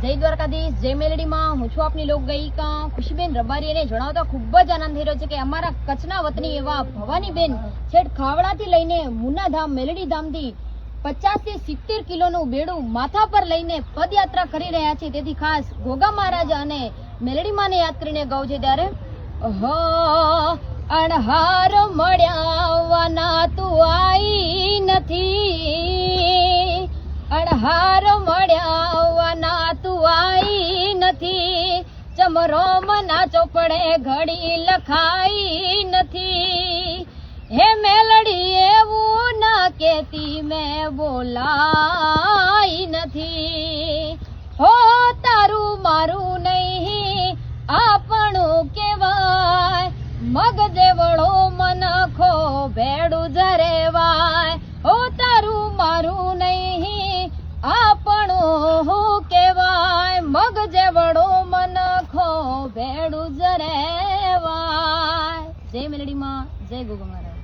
જય દ્વારકાધીશ, જય મેલડીમાં. હું છું આપની લોક ગાયિકા ખુશીબેન રબારી. અને જણાવતા ખૂબ જ આનંદ થઈ રહ્યો છે કે અમારા કચ્છના વતની એવા ભવાનીબેન છેક ખાવડાથી લઈને મુન્નાધામ મેલડી ધામથી 50 થી 70 કિલોનું બેડું માથા પર લઈને પદયાત્રા કરી રહ્યા છે. તેથી ખાસ ગોગા મહારાજ અને મેલડી માને યાદ કરીને ગાઉં છે ત્યારે અણહાર મળ્યાવાના તું આઈ નથી, અણહાર મળ્યાવાના તું આઈ નથી, ચમરો મના ચોપડે ઘડી લખાઈ નથી. હે મેલડી એવું ના કેતી મેં બોલાઈ નથી. હો તારું મારું નહીં આપણું કેવાય, મગજે વળો મનખો ભેડું જરેવાય. હો તારું મારું નહીં આપણું કેવાય, મગજે વળો મનખો ભેડું જરેવાય. જય મેલડીમાં, જય ગોગા મહારાજ.